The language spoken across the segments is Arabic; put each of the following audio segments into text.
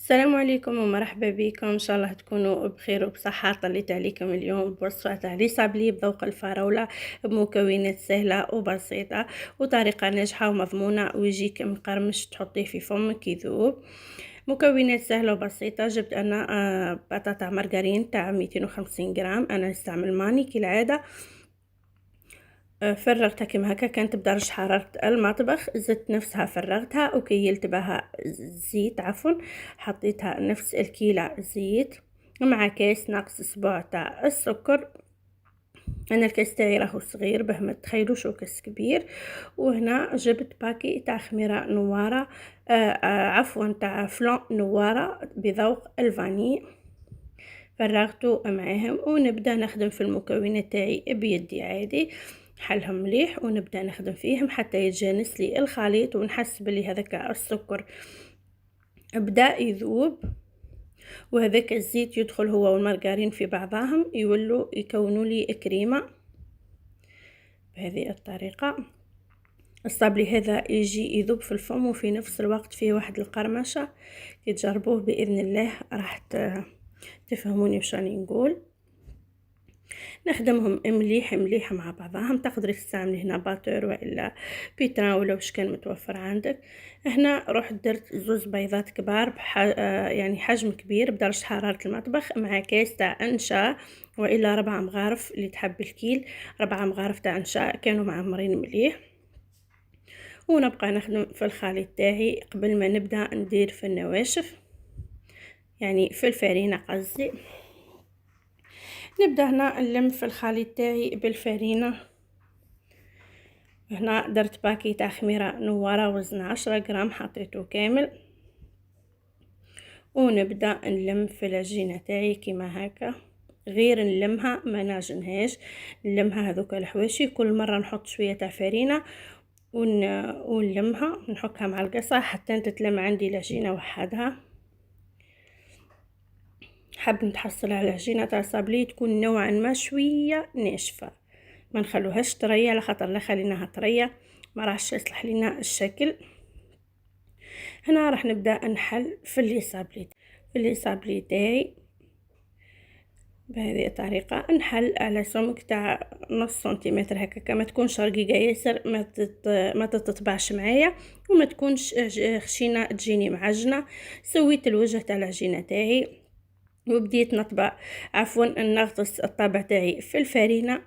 السلام عليكم ومرحبا بكم، ان شاء الله تكونوا بخير وبصحه. طليت عليكم اليوم بوصفه تاع لي صابلي بذوق الفراوله بمكونات سهله وبسيطه وطريقه ناجحه ومضمونه ويجيك مقرمش تحطيه في فمك يذوب. مكونات سهله وبسيطه. جبت انا بطاطا مارغرين تاع 250 غرام. انا نستعمل ماني كالعاده. فرغتها كيما هكا، كانت بدرجة حرارة المطبخ. زدت نفسها فرغتها وكيلت بها زيت، عفوا حطيتها نفس الكيلة زيت مع كاس ناقص اسبوع تاع السكر. انا الكاس تاعي راهو صغير باه ما تخيلوش كاس كبير. وهنا جبت باكي تاع خميره نواره، عفوا تاع فلان نواره بذوق الفاني. فرغته معاهم ونبدا نخدم في المكونات تاعي بيدي عادي، حلهم مليح ونبدا نخدم فيهم حتى يتجانس لي الخليط ونحس بلي هذاك السكر بدا يذوب وهذاك الزيت يدخل هو والمارغرين في بعضهم يولوا يكونوا لي كريمه بهذه الطريقه. الصابلي هذا يجي يذوب في الفم وفي نفس الوقت فيه واحد القرمشه. كي تجربوه باذن الله راح تفهموني وش راني نقول. نخدمهم مليح مليح مع بعضهم. تقدري تستعملي هنا باتور والا بيتران ولا واش كان متوفر عندك. هنا رحت درت زوز بيضات كبار يعني حجم كبير بدرجة حرارة المطبخ مع كاس تاع انشاء والا 4 مغارف اللي تحب الكيل. 4 مغارف تاع انشاء كانوا معمرين مليح. ونبقى نخدم في الخليط تاعي قبل ما نبدا ندير في النواشف، يعني في الفرينه قصدي. نبدا هنا نلم في الخليط تاعي بالفرينه. هنا درت باكي تاع خميره نواره وزن 10 غرام حطيته كامل. ونبدا نلم في العجينه تاعي كيما هكا، غير نلمها ما نعجنهاش، نلمها هذوك الحواشي. كل مره نحط شويه تاع فرينه ونلمها نحكها مع القصه حتى تتلم عندي العجينه وحدها. حاب نتحصل على العجينه تاع صابلي تكون نوعا ما شويه ناشفه، ما نخلوهاش طريه على خاطر لا خليناها طريه ما راحش يصلح لنا الشكل. هنا راح نبدا نحل في اللي صابلي تاعي بهذه الطريقه. نحل على سمك تاع نص سنتيمتر هكا، كما تكونش رقيقه ياسر ما تتطبعش معايا وما تكونش خشينه تجيني معجنه. سويت الوجه تاع العجينه تاعي وبديت نطبع، عفوا نغطس الطابع تاعي في الفرينه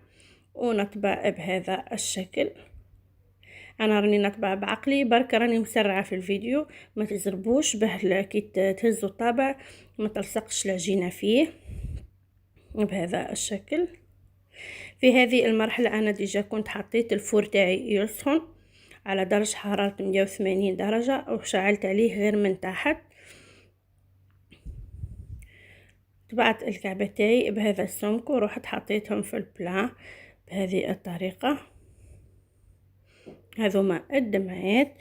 ونطبع بهذا الشكل. انا راني نطبع بعقلي برك، راني مسرعه في الفيديو، ما تزربوش به كي تهزوا الطابع ما تلصقش العجينه فيه بهذا الشكل. في هذه المرحله انا ديجا كنت حطيت الفور تاعي يسخن على درجه حراره 180 درجه وشعلت عليه غير من تحت. طبعت الكعبه تاعي بهذا السمك ورحت حطيتهم في البلان بهذه الطريقه. هذوما الدمعات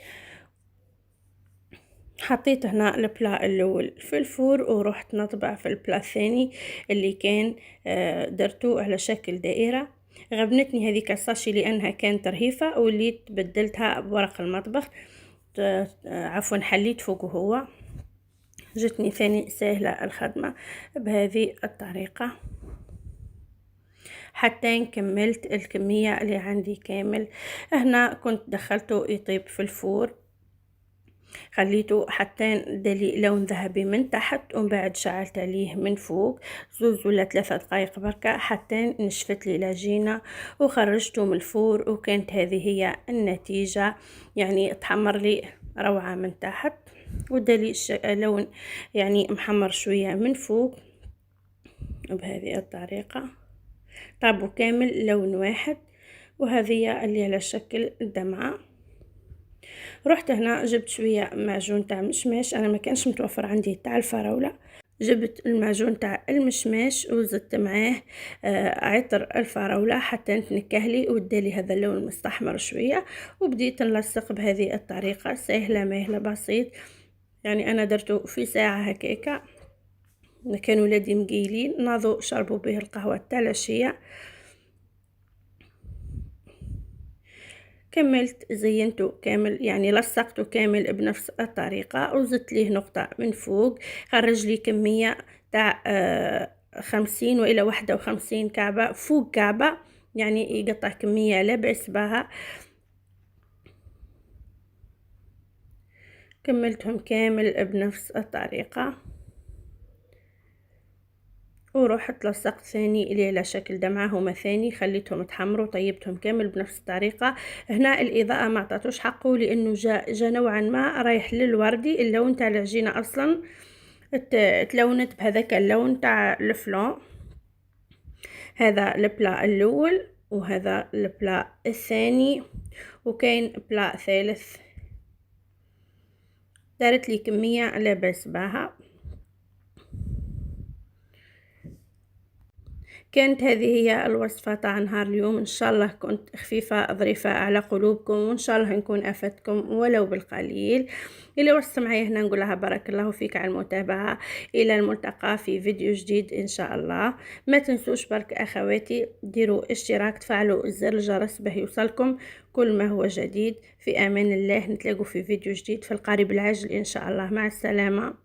حطيت هنا البلا الاول في الفور ورحت نطبع في البلا الثاني اللي كان درتو على شكل دائره. غبنتني هذيك الساشي لانها كانت رهيفه وليت بدلتها بورق المطبخ، عفوا حليت فوقه هو. جتني ثاني سهله الخدمه بهذه الطريقه حتى كملت الكميه اللي عندي كامل. هنا كنت دخلته يطيب في الفور، خليته حتى دالي لون ذهبي من تحت ومن بعد شعلت عليه من فوق 2 ولا 3 دقائق بركة حتى نشفت لي العجينة وخرجته من الفور. وكانت هذه هي النتيجة، يعني تحمر لي روعة من تحت ودالي لون يعني محمر شوية من فوق بهذه الطريقة. طابوا كامل لون واحد وهذه اللي على شكل دمعة. رحت هنا جبت شويه معجون تاع مشماش، انا ما كانش متوفر عندي تاع الفراوله. جبت المعجون تاع المشماش وزدت معاه عطر الفراوله حتى نتنكهلي ودالي هذا اللون المستحمر شويه. وبديت نلصق بهذه الطريقه سهله ماهله بسيط، يعني انا درته في ساعه هكاكا. كانوا ولادي مقيلين ناضوا شربوا به القهوه تاع العشيه. كملت زينته كامل، يعني لصقته كامل بنفس الطريقة، وزدت ليه نقطة من فوق. خرج لي كمية تاع 50 وإلى 51 كعبة فوق كعبة، يعني يقطع كمية لا بأس بها. كملتهم كامل بنفس الطريقة، ورحت لصقت ثاني اللي على شكل دمعة هما ثاني، خليتهم تحمروا، طيبتهم كامل بنفس الطريقة. هنا الإضاءة ما عطاتوش حقه، لأنه جا نوعا ما رايح للوردي. اللون تاع العجينة أصلا تلونت بهذاك اللون تاع الفلون. هذا البلا الأول، وهذا البلا الثاني، وكاين بلا ثالث. دارت لي كمية لا بأس بها. كانت هذه هي الوصفة تاع نهار اليوم. ان شاء الله كنت خفيفة ظريفة على قلوبكم، وان شاء الله نكون افدتكم ولو بالقليل. اللي وصلت معي هنا نقول لها بارك الله فيك على المتابعة. الى الملتقى في فيديو جديد ان شاء الله. ما تنسوش برك اخواتي ديروا اشتراك، تفعلوا زر الجرس به يوصلكم كل ما هو جديد. في امان الله، نتلاقوا في فيديو جديد في القريب العاجل ان شاء الله. مع السلامة.